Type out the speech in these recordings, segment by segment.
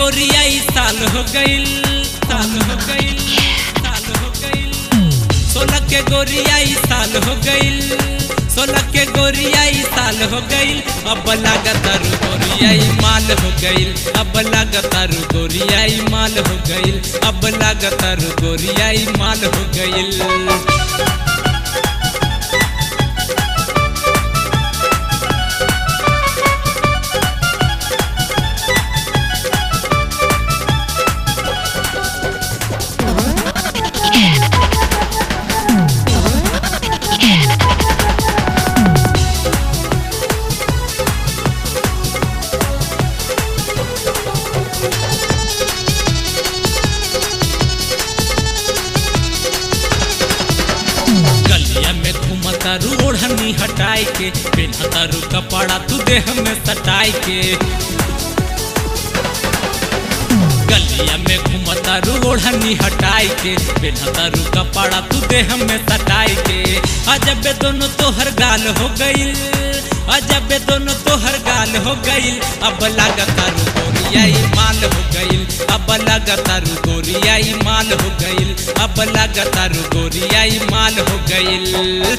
गोरिया ई साल हो गईल, साल हो गईल, साल हो गईल। 16 के गोरिया ई साल हो गईल, 16 के गोरिया ई साल हो गईल। अब लागतारू गोरिया ई माल हो गईल, अब लागतारू गोरिया ई माल हो गईल, अब लागतारू गोरिया ई माल हो गईल। तारू ओढ़नी हटाई के पेन्हा तारू कपड़ा तू देह में सटाई के, गलिया में घूमतारू ओढ़नी हटाई के पेन्हा तारू कपड़ा तू देह में सटाई के। अजब दोनों तोहर गाल हो गईल, अजब दोनों तोहर गाल हो गईल। अब लागतारू गोरिया ई माल हो गईल, अब लागतारू गोरिया ई माल हो गईल, अब लागतारू गोरिया ई माल हो गईल।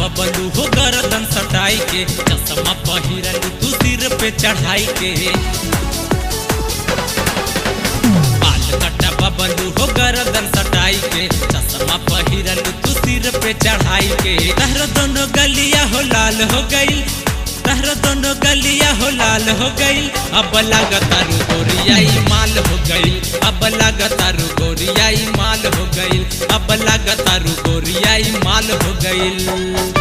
बबलू हो गर्दन सटाई के, चश्मा पहिरलू तू सिर पे चढ़ाई के। बाल कटा बबलू हो गर्दन सटाई के, चश्मा पहिरलू तू सिर पे चढ़ाई के। तहर दोनों गलिया हो लाल हो गई, तहर दोनों गलिया हो लाल हो गई। अब लागतारू गोरिया ई माल हो गई, अब लागतारू गोरिया ई माल हो गई, अब लागतारू गोरिया ई माल हो गई।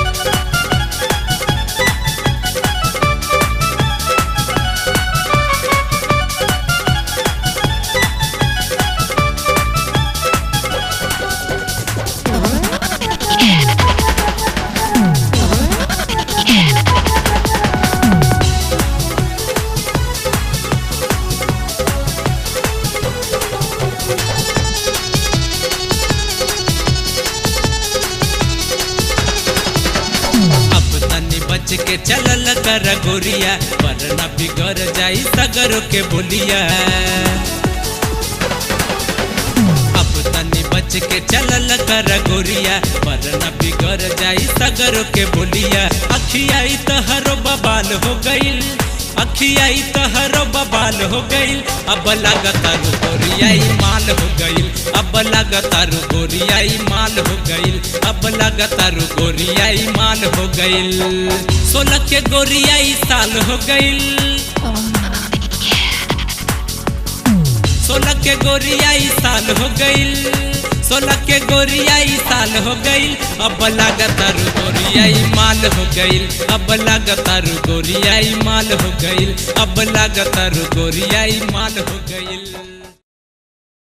बच के चलल कर गोरिया, वरना बिगड़ जाई सगरों के बोलिया। अब तनी बच के चलल कर गोरिया, वरना बिगड़ जाई सगरों के बोलिया। अखियाई तहरो बबाल हो गईल, अखियाई तहरो बबाल हो गईल। अब लागतारू गोरिया ई माल हो गईल, अब लागतारू गोरिया ई माल हो गईल, अब लागतारू गोरिया ई माल हो गईल। 16 के गोरिया ई साल हो गईल, 16 के गोरिया ई साल हो गईल, 16 के गोरिया ई साल हो गईल। अब लागतारू गोरिया ई माल हो गईल, अब लागतारू गोरिया ई माल हो गईल, अब लागतारू गोरिया ई माल हो गईल।